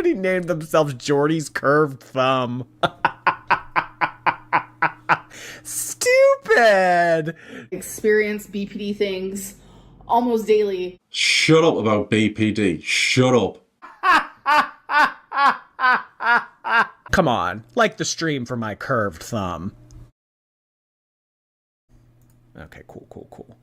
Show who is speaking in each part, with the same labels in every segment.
Speaker 1: Somebody named themselves Jordy's curved thumb. Stupid.
Speaker 2: Experience BPD things almost daily.
Speaker 3: Shut up about BPD. Shut up.
Speaker 1: Come on, like the stream for my curved thumb. Okay, cool.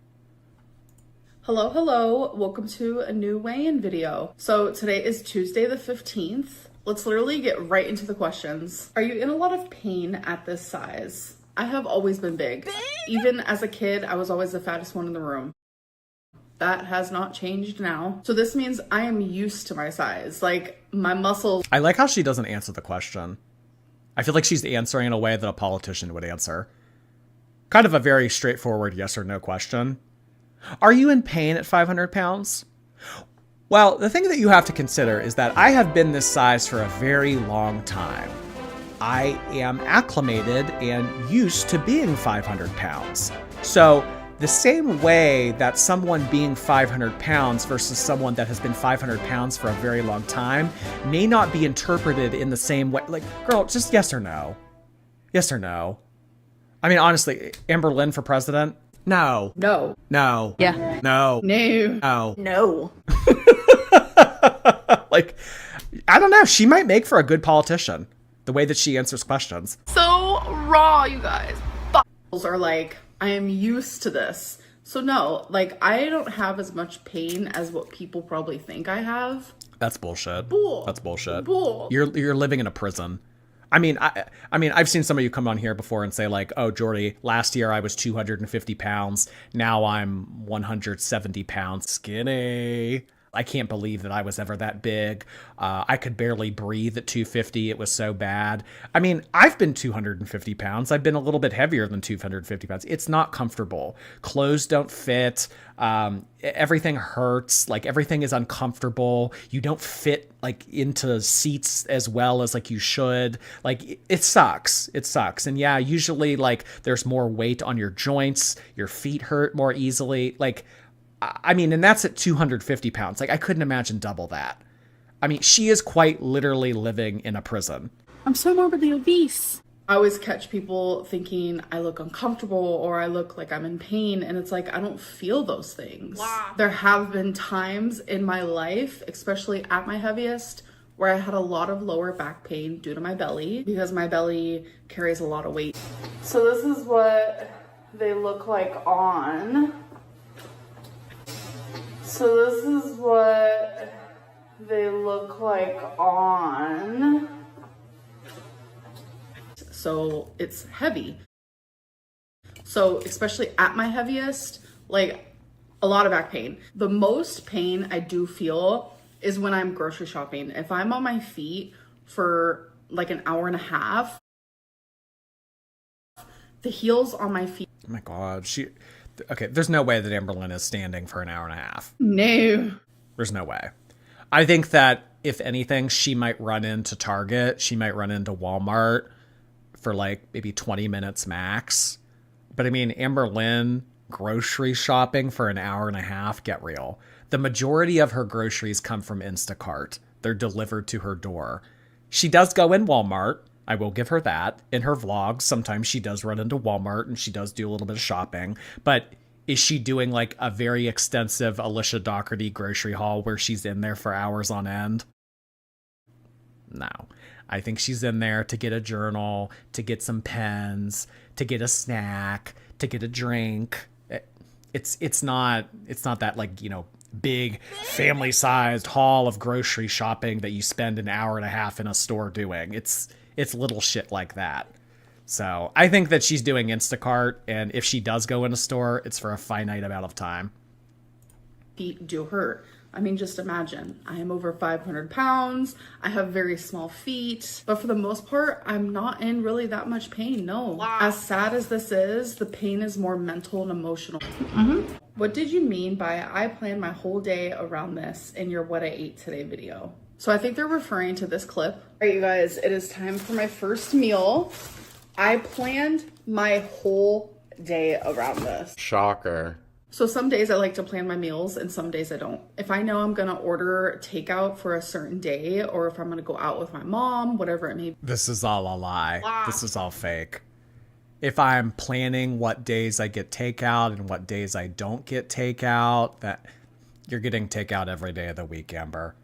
Speaker 2: Hello. Welcome to a new weigh-in video. So today is Tuesday the 15th. Let's literally get right into the questions. Are you in a lot of pain at this size? I have always been big. Even as a kid, I was always the fattest one in the room. That has not changed now. So this means I am used to my size. Like, my muscles.
Speaker 1: I like how she doesn't answer the question. I feel like she's answering in a way that a politician would answer. Kind of a very straightforward yes or no question. Are you in pain at 500 pounds? Well, the thing that you have to consider is that I have been this size for a very long time. I am acclimated and used to being 500 pounds. So the same way that someone being 500 pounds versus someone that has been 500 pounds for a very long time may not be interpreted in the same way. Like, girl, just yes or no. Yes or no. I mean, honestly, Amberlynn for president? No.
Speaker 2: No.
Speaker 1: No.
Speaker 2: Yeah.
Speaker 1: No.
Speaker 2: No.
Speaker 1: No.
Speaker 2: No.
Speaker 1: Like, I don't know. She might make for a good politician. The way that she answers questions.
Speaker 2: So raw, you guys. Are like, I am used to this. So no, like, I don't have as much pain as what people probably think I have.
Speaker 1: That's bullshit.
Speaker 2: Bull.
Speaker 1: That's bullshit.
Speaker 2: Bull.
Speaker 1: You're living in a prison. I mean, I've seen some of you come on here before and say like, oh, Jordy, last year I was 250 pounds. Now I'm 170 pounds skinny. I can't believe that I was ever that big. I could barely breathe at 250. It was so bad. I mean, I've been 250 pounds. I've been a little bit heavier than 250 pounds. It's not comfortable. Clothes don't fit. Everything hurts. Like, everything is uncomfortable. You don't fit like into seats as well as like you should. Like, it sucks. It sucks. And yeah, usually like there's more weight on your joints. Your feet hurt more easily. Like, I mean, and that's at 250 pounds. Like, I couldn't imagine double that. I mean, she is quite literally living in a prison.
Speaker 2: I'm so morbidly obese. I always catch people thinking I look uncomfortable or I look like I'm in pain. And it's like, I don't feel those things. Wow. There have been times in my life, especially at my heaviest, where I had a lot of lower back pain due to my belly because my belly carries a lot of weight. So this is what they look like on. So this is what they look like on. So it's heavy. So especially at my heaviest, like, a lot of back pain. The most pain I do feel is when I'm grocery shopping. If I'm on my feet for like an hour and a half, the heels on my feet.
Speaker 1: Oh my God. Okay, there's no way that Amberlynn is standing for an hour and a half.
Speaker 2: No.
Speaker 1: There's no way. I think that, if anything, she might run into Target. She might run into Walmart for like maybe 20 minutes max. But I mean, Amberlynn grocery shopping for an hour and a half, get real. The majority of her groceries come from Instacart. They're delivered to her door. She does go in Walmart. I will give her that. In her vlogs, sometimes she does run into Walmart and she does do a little bit of shopping. But is she doing like a very extensive Alicia Doherty grocery haul where she's in there for hours on end? No. I think she's in there to get a journal, to get some pens, to get a snack, to get a drink. It's not that, like, you know, big family-sized haul of grocery shopping that you spend an hour and a half in a store doing. It's little shit like that. So I think that she's doing Instacart, and if she does go in a store, it's for a finite amount of time.
Speaker 2: Feet do hurt. I mean, just imagine, I am over 500 pounds. I have very small feet, but for the most part, I'm not in really that much pain. No. Wow. As sad as this is, the pain is more mental and emotional. What did you mean by I planned my whole day around this in your what I ate today video? So I think they're referring to this clip. All right, you guys, it is time for my first meal. I planned my whole day around this.
Speaker 3: Shocker.
Speaker 2: So some days I like to plan my meals and some days I don't. If I know I'm gonna order takeout for a certain day, or if I'm gonna go out with my mom, whatever it may be.
Speaker 1: This is all a lie. This is all fake. If I'm planning what days I get takeout and what days I don't get takeout, that you're getting takeout every day of the week, Amber.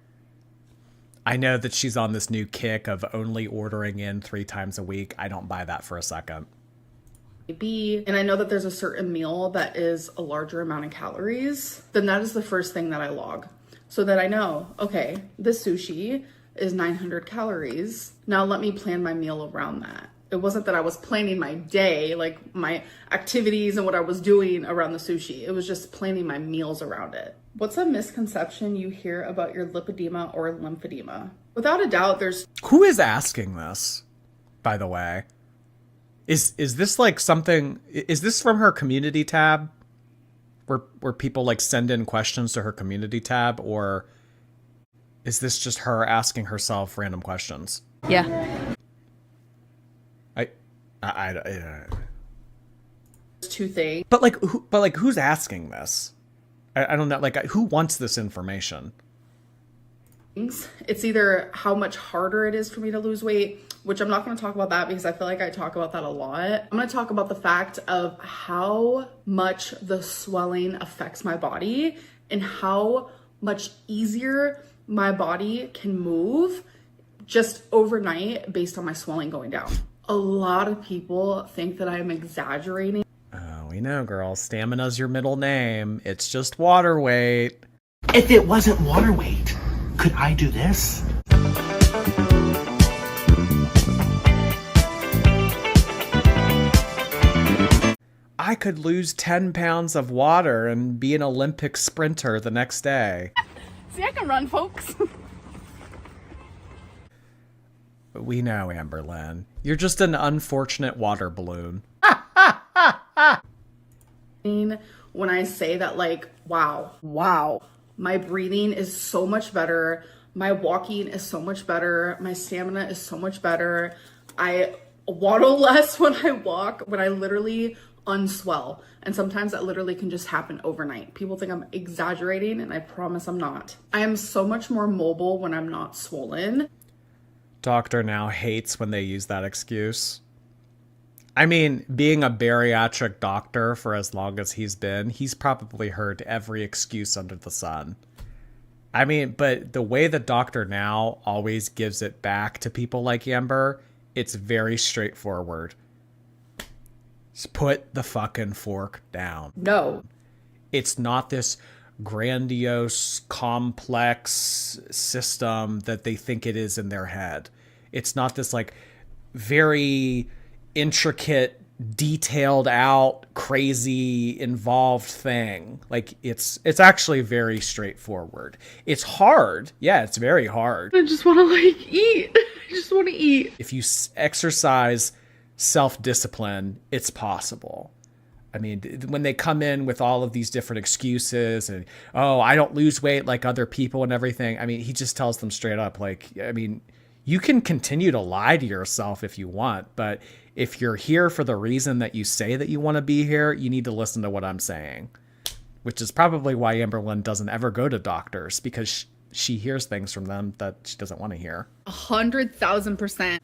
Speaker 1: I know that she's on this new kick of only ordering in 3 times a week. I don't buy that for a second.
Speaker 2: And I know that there's a certain meal that is a larger amount of calories, then that is the first thing that I log. So that I know, okay, this sushi is 900 calories. Now let me plan my meal around that. It wasn't that I was planning my day, like my activities and what I was doing around the sushi. It was just planning my meals around it. What's a misconception you hear about your lipedema or lymphedema? Without a doubt, there's...
Speaker 1: Who is asking this, by the way? Is this like something... Is this from her community tab? Where people like send in questions to her community tab? Or is this just her asking herself random questions?
Speaker 4: Yeah.
Speaker 2: two things.
Speaker 1: But who's asking this? I don't know. Like, who wants this information?
Speaker 2: It's either how much harder it is for me to lose weight, which I'm not going to talk about that because I feel like I talk about that a lot. I'm going to talk about the fact of how much the swelling affects my body and how much easier my body can move just overnight based on my swelling going down. A lot of people think that I'm exaggerating.
Speaker 1: Oh, we know, girl. Stamina's your middle name. It's just water weight.
Speaker 5: If it wasn't water weight, could I do this?
Speaker 1: I could lose 10 pounds of water and be an Olympic sprinter the next day.
Speaker 2: See, I can run, folks.
Speaker 1: We know, Amberlynn. You're just an unfortunate water balloon.
Speaker 2: When I say that, like, wow, my breathing is so much better. My walking is so much better. My stamina is so much better. I waddle less when I walk, when I literally unswell. And sometimes that literally can just happen overnight. People think I'm exaggerating, and I promise I'm not. I am so much more mobile when I'm not swollen.
Speaker 1: Doctor now hates when they use that excuse. I mean, being a bariatric doctor for as long as he's been, he's probably heard every excuse under the sun. I mean, but the way the doctor now always gives it back to people like Amber, it's very straightforward. Just put the fucking fork down.
Speaker 2: No.
Speaker 1: It's not this grandiose, complex system that they think it is in their head. It's not this like very intricate, detailed out, crazy, involved thing. Like it's actually very straightforward. It's hard. Yeah, it's very hard.
Speaker 2: I just want to eat. I just want to eat.
Speaker 1: If you exercise self-discipline, it's possible. I mean, when they come in with all of these different excuses and, oh, I don't lose weight like other people and everything. I mean, he just tells them straight up, like, I mean, you can continue to lie to yourself if you want, but if you're here for the reason that you say that you want to be here, you need to listen to what I'm saying, which is probably why Amberlynn doesn't ever go to doctors, because she hears things from them that she doesn't want to hear.
Speaker 2: 100,000%.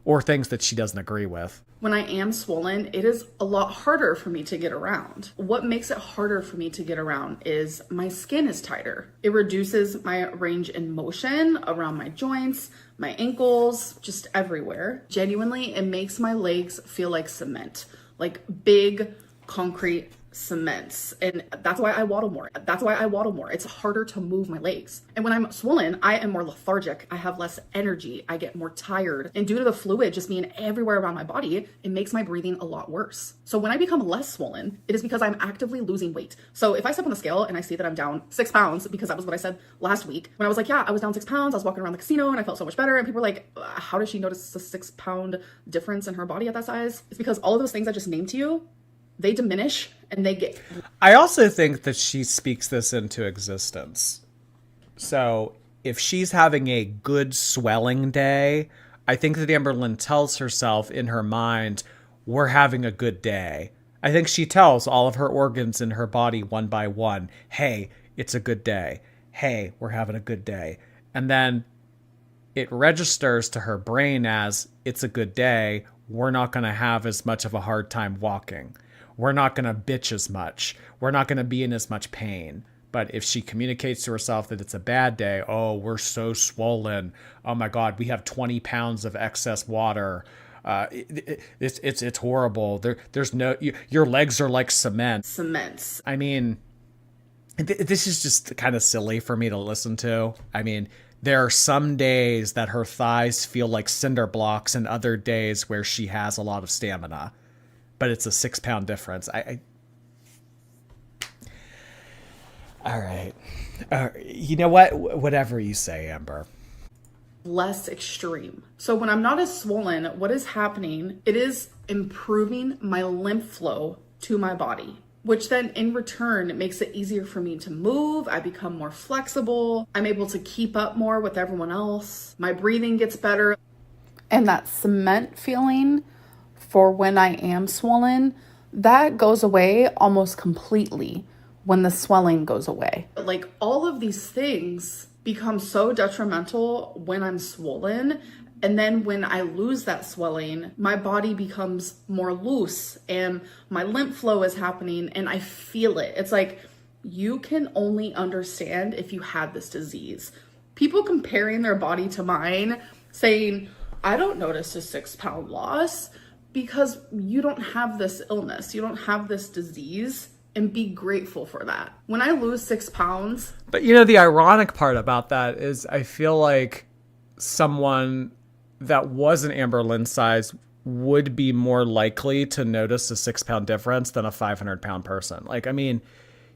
Speaker 1: Or things that she doesn't agree with.
Speaker 2: When I am swollen, it is a lot harder for me to get around. What makes it harder for me to get around is my skin is tighter. It reduces my range in motion around my joints, my ankles, just everywhere. Genuinely, it makes my legs feel like cement, like big concrete cements. And that's why I waddle more. It's harder to move my legs. And when I'm swollen, I am more lethargic. I have less energy. I get more tired. And due to the fluid just being everywhere around my body, it makes my breathing a lot worse. So when I become less swollen, it is because I'm actively losing weight. So if I step on the scale and I see that I'm down 6 pounds, because that was what I said last week, when I was like, yeah, I was down 6 pounds, I was walking around the casino and I felt so much better. And people were like, how does she notice a 6 pound difference in her body at that size? It's because all of those things I just named to you, they diminish and they get...
Speaker 1: I also think that she speaks this into existence. So if she's having a good swelling day, I think that Amberlynn tells herself in her mind, we're having a good day. I think she tells all of her organs in her body one by one, hey, it's a good day. Hey, we're having a good day. And then it registers to her brain as it's a good day. We're not going to have as much of a hard time walking. We're not going to bitch as much. We're not going to be in as much pain. But if she communicates to herself that it's a bad day, oh, we're so swollen. Oh my God, we have 20 pounds of excess water. It's horrible. There's no, your legs are like cement.
Speaker 2: Cements.
Speaker 1: I mean, this is just kind of silly for me to listen to. I mean, there are some days that her thighs feel like cinder blocks and other days where she has a lot of stamina, but it's a 6-pound difference. All right. You know what? Whatever you say, Amber.
Speaker 2: Less extreme. So when I'm not as swollen, what is happening? It is improving my lymph flow to my body, which then in return makes it easier for me to move. I become more flexible. I'm able to keep up more with everyone else. My breathing gets better. And that cement feeling for when I am swollen, that goes away almost completely when the swelling goes away. Like all of these things become so detrimental when I'm swollen. And then when I lose that swelling, my body becomes more loose and my lymph flow is happening and I feel it. It's like you can only understand if you had this disease. People comparing their body to mine, saying, I don't notice a 6-pound loss because you don't have this illness. You don't have this disease. And be grateful for that. When I lose 6 pounds.
Speaker 1: But you know, the ironic part about that is I feel like someone that wasn't Amberlynn size would be more likely to notice a 6-pound difference than a 500-pound person. Like, I mean,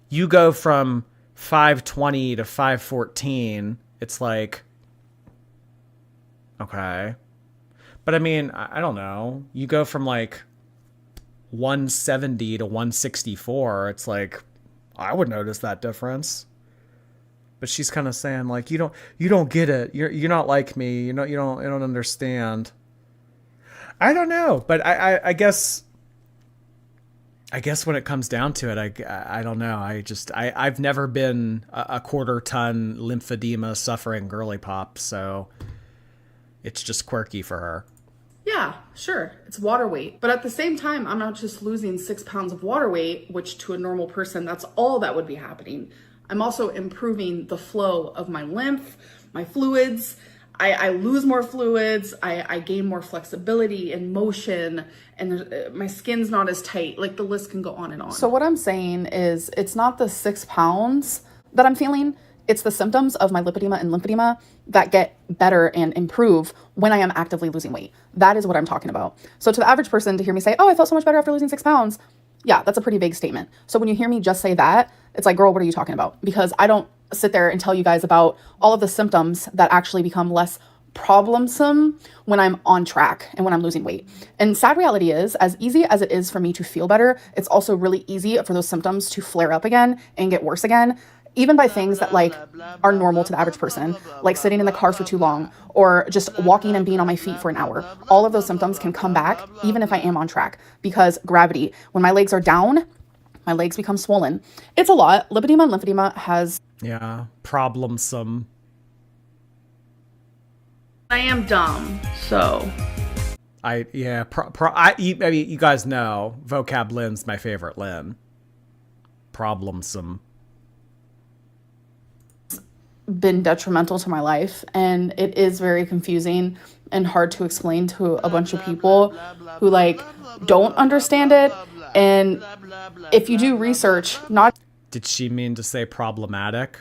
Speaker 1: you go from 520 to 514. It's like, okay. But I mean, I don't know. You go from like 170 to 164, it's like I would notice that difference. But she's kind of saying like you don't get it. You're not like me. You don't understand. I don't know, but I guess when it comes down to it, I don't know. I've never been a quarter-ton lymphedema suffering girly pop, so it's just quirky for her.
Speaker 2: Yeah, sure, it's water weight. But at the same time, I'm not just losing 6 pounds of water weight, which to a normal person, that's all that would be happening. I'm also improving the flow of my lymph, my fluids. I lose more fluids. I gain more flexibility and motion, and my skin's not as tight. Like the list can go on and on. So what I'm saying is it's not the 6 pounds that I'm feeling. It's the symptoms of my lipedema and lymphedema that get better and improve when I am actively losing weight. That is what I'm talking about. So to the average person to hear me say, oh, I felt so much better after losing 6 pounds. Yeah, that's a pretty vague statement. So when you hear me just say that, it's like, girl, what are you talking about? Because I don't sit there and tell you guys about all of the symptoms that actually become less problemsome when I'm on track and when I'm losing weight. And sad reality is, as easy as it is for me to feel better, it's also really easy for those symptoms to flare up again and get worse again. Even by things that like are normal to the average person, like sitting in the car for too long or just walking and being on my feet for an hour. All of those symptoms can come back even if I am on track because gravity, when my legs are down, my legs become swollen. It's a lot. Lipedema and lymphedema has...
Speaker 1: Yeah, problemsome.
Speaker 2: I am dumb, so...
Speaker 1: I mean, you guys know, vocab Lynn's my favorite Lynn. Problemsome.
Speaker 2: Been detrimental to my life, and it is very confusing and hard to explain to a bunch of people who like don't understand it. And if you do research, not...
Speaker 1: Did she mean to say problematic?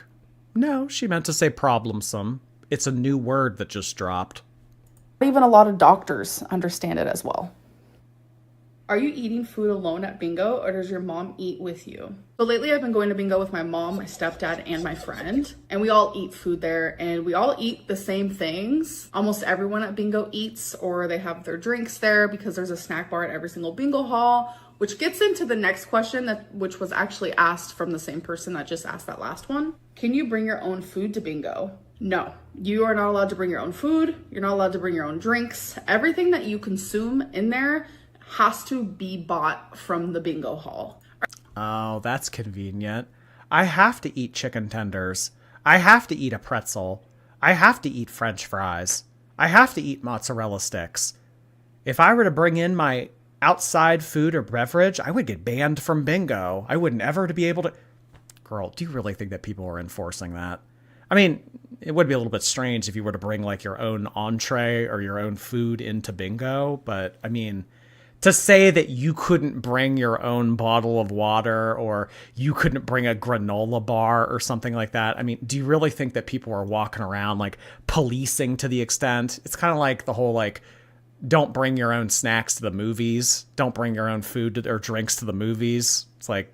Speaker 1: No, she meant to say problemsome. It's a new word that just dropped.
Speaker 2: Even a lot of doctors understand it as well. Are you eating food alone at bingo, or does your mom eat with you? So lately I've been going to bingo with my mom, my stepdad, and my friend, and we all eat food there, and we all eat the same things. Almost everyone at bingo eats, or they have their drinks there because there's a snack bar at every single bingo hall, which gets into the next question which was actually asked from the same person that just asked that last one. Can you bring your own food to bingo? No, you are not allowed to bring your own food. You're not allowed to bring your own drinks. Everything that you consume in there has to be bought from the bingo hall.
Speaker 1: Oh, that's convenient. I have to eat chicken tenders. I have to eat a pretzel. I have to eat French fries. I have to eat mozzarella sticks. If I were to bring in my outside food or beverage, I would get banned from bingo. I wouldn't ever to be able to... Girl, do you really think that people are enforcing that? I mean, it would be a little bit strange if you were to bring like your own entree or your own food into bingo, but I mean, to say that you couldn't bring your own bottle of water or you couldn't bring a granola bar or something like that, I mean, do you really think that people are walking around like policing to the extent? It's kind of like the whole like, don't bring your own snacks to the movies. Don't bring your own food or drinks to the movies. It's like,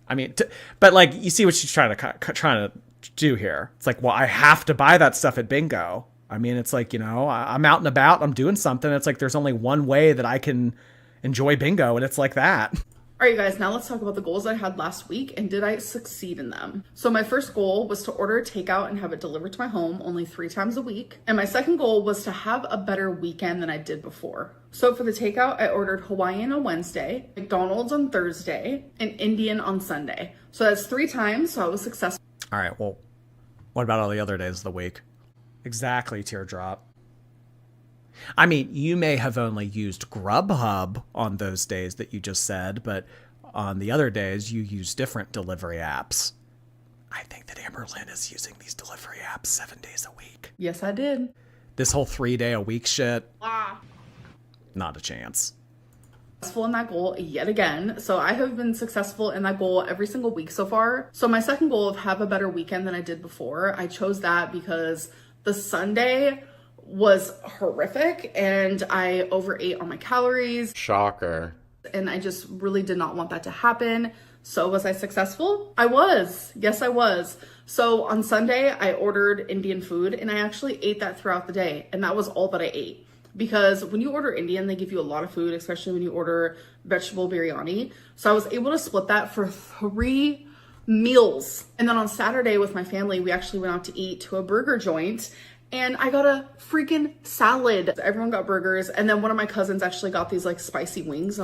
Speaker 1: I mean, but like, you see what she's trying to do here. It's like, well, I have to buy that stuff at bingo. I mean, it's like, you know, I'm out and about, I'm doing something. It's like, there's only one way that I can enjoy bingo, and it's like that.
Speaker 2: All right, guys, now let's talk about the goals I had last week and did I succeed in them? So my first goal was to order takeout and have it delivered to my home only 3 times a week. And my second goal was to have a better weekend than I did before. So for the takeout, I ordered Hawaiian on Wednesday, McDonald's on Thursday, and Indian on Sunday. So that's 3 times, so I was successful.
Speaker 1: All right, well, what about all the other days of the week? Exactly, Teardrop. I mean, you may have only used Grubhub on those days that you just said, but on the other days, you use different delivery apps. I think that Amberlynn is using these delivery apps 7 days a week.
Speaker 2: Yes, I did.
Speaker 1: This whole 3-day-a-week shit, not a chance.
Speaker 2: Successful in that goal yet again. So I have been successful in that goal every single week so far. So my second goal of have a better weekend than I did before, I chose that because the Sunday was horrific and I overate on my calories.
Speaker 4: Shocker.
Speaker 2: And I just really did not want that to happen. So was I successful? I was. Yes, I was. So on Sunday, I ordered Indian food and I actually ate that throughout the day. And that was all that I ate. Because when you order Indian, they give you a lot of food, especially when you order vegetable biryani. So I was able to split that for 3 meals. And then on Saturday with my family, we actually went out to eat to a burger joint. And I got a freaking salad. Everyone got burgers. And then one of my cousins actually got these like spicy wings.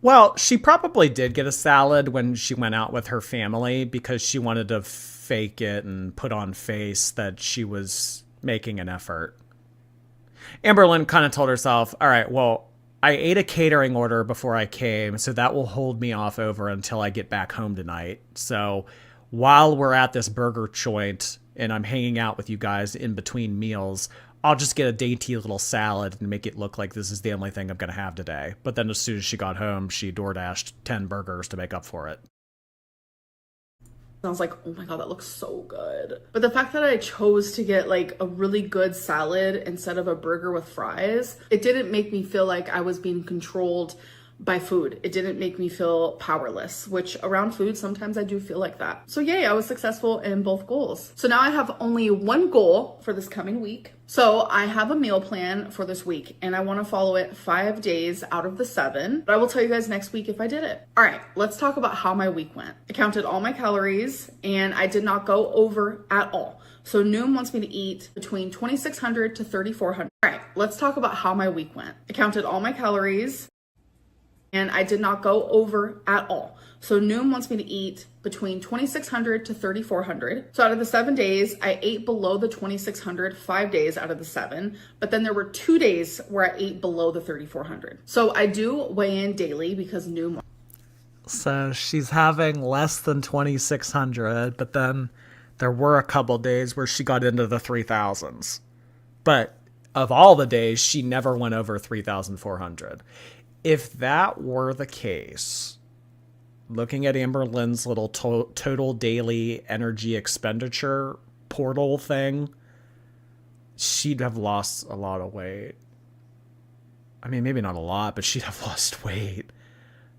Speaker 1: Well, she probably did get a salad when she went out with her family because she wanted to fake it and put on face that she was making an effort. Amberlynn kind of told herself, all right, well, I ate a catering order before I came, so that will hold me off over until I get back home tonight. So while we're at this burger joint and I'm hanging out with you guys in between meals, I'll just get a dainty little salad and make it look like this is the only thing I'm going to have today. But then as soon as she got home, she DoorDashed 10 burgers to make up for it.
Speaker 2: I was like, oh my God, that looks so good. But the fact that I chose to get like a really good salad instead of a burger with fries, it didn't make me feel like I was being controlled by food. It didn't make me feel powerless, which around food, sometimes I do feel like that. So yay, I was successful in both goals. So now I have only one goal for this coming week. So I have a meal plan for this week and I want to follow it 5 days out of the 7, but I will tell you guys next week if I did it. All right, let's talk about how my week went. I counted all my calories and I did not go over at all. So Noom wants me to eat between 2,600 to 3,400. All right, let's talk about how my week went. I counted all my calories and I did not go over at all. So Noom wants me to eat between 2,600 to 3,400. So out of the 7 days, I ate below the 2,600 5 days out of the 7, but then there were 2 days where I ate below the 3,400. So I do weigh in daily because Noom.
Speaker 1: So she's having less than 2,600, but then there were a couple days where she got into the 3,000s. But of all the days, she never went over 3,400. If that were the case, looking at Amberlynn's little total daily energy expenditure portal thing, she'd have lost a lot of weight. I mean, maybe not a lot, but she'd have lost weight.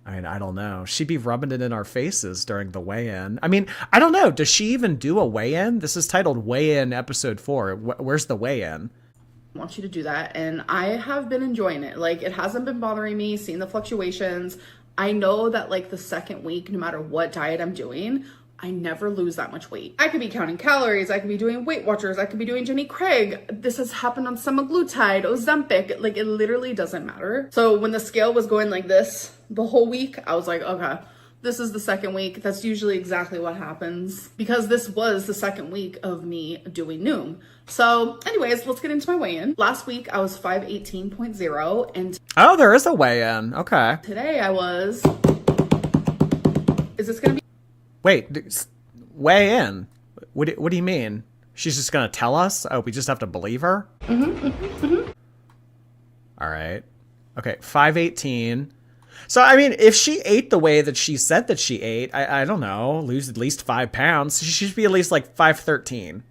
Speaker 1: I mean, I don't know. She'd be rubbing it in our faces during the weigh-in. I mean, I don't know. Does she even do a weigh-in? This is titled Weigh-In Episode 4. Where's the weigh-in?
Speaker 2: Want you to do that, and I have been enjoying it. Like, it hasn't been bothering me seeing the fluctuations. I know that like the second week, no matter what diet I'm doing, I never lose that much weight. I could be counting calories, I could be doing Weight Watchers, I could be doing Jenny Craig. This has happened on semaglutide, Ozempic, like it literally doesn't matter. So when the scale was going like this the whole week, I was like, okay, this is the second week. That's usually exactly what happens because this was the second week of me doing Noom. So anyways, let's get into my weigh-in. Last week I was 518.0 and
Speaker 1: Oh, there is a weigh-in. Okay.
Speaker 2: today I was, is this gonna be?
Speaker 1: Wait, weigh in. What do you mean? She's just gonna tell us? Oh, we just have to believe her? All right. Okay, 518. So, I mean, if she ate the way that she said that she ate, I don't know, lose at least 5 pounds. She should be at least like 513.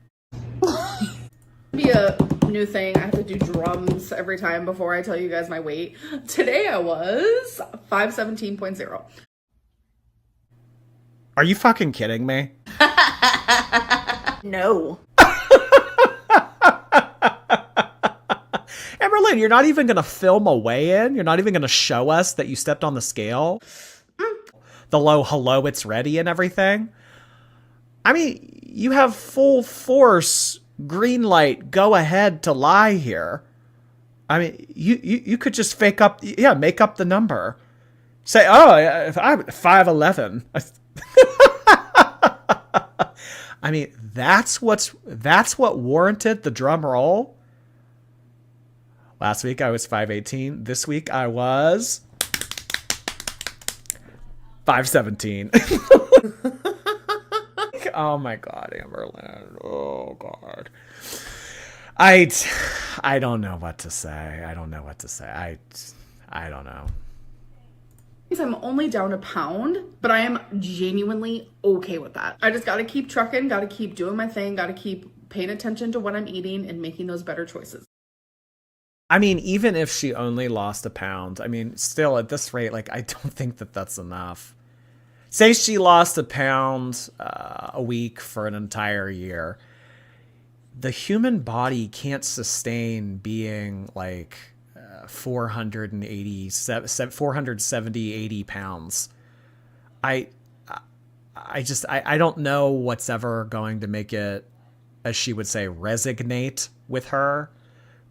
Speaker 2: Be a new thing. I have to do drums every time before I tell you guys my weight. Today I was 517.0.
Speaker 1: Are you fucking kidding me?
Speaker 2: No.
Speaker 1: Amberlynn, you're not even going to film a weigh-in? You're not even going to show us that you stepped on the scale? The low hello, it's ready and everything? I mean, you have full force, green light, go ahead to lie here. I mean, you could just make up the number. Say, oh, I'm 5'11". I mean, that's what warranted the drum roll. Last week I was 518. This week I was 517. Oh my God, Amberlynn. Oh God. I don't know what to say. I don't know what to say. I don't know.
Speaker 2: I'm only down a pound, but I am genuinely okay with that. I just gotta keep trucking, gotta keep doing my thing, gotta keep paying attention to what I'm eating and making those better choices.
Speaker 1: I mean, even if she only lost a pound, I mean, still at this rate, like, I don't think that that's enough. Say she lost a pound a week for an entire year. The human body can't sustain being like 470, 80 pounds. I don't know what's ever going to make it, as she would say, resignate with her,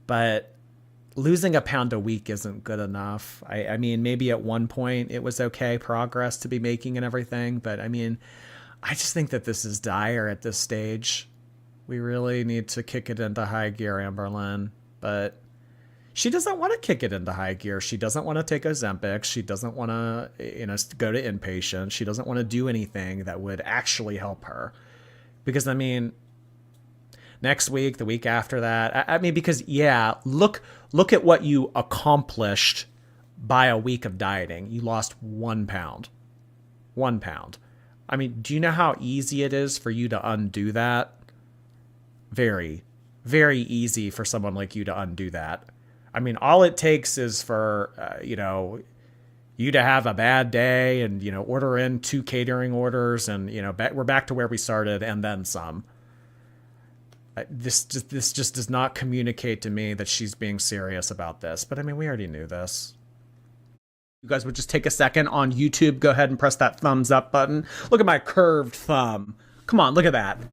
Speaker 1: but losing a pound a week isn't good enough. I mean, maybe at one point it was okay progress to be making and everything, but I mean, I just think that this is dire at this stage. We really need to kick it into high gear, Amberlynn, but she doesn't want to kick it into high gear. She doesn't want to take Ozempic. She doesn't want to, go to inpatient. She doesn't want to do anything that would actually help her. Because, I mean, next week, the week after that, I mean, because, yeah, look at what you accomplished by a week of dieting. You lost 1 pound. 1 pound. I mean, do you know how easy it is for you to undo that? Very, very easy for someone like you to undo that. I mean, all it takes is for, you to have a bad day and, order in 2 catering orders and, we're back to where we started and then some. This just does not communicate to me that she's being serious about this. But I mean, we already knew this. You guys would just take a second on YouTube. Go ahead and press that thumbs up button. Look at my curved thumb. Come on, look at that.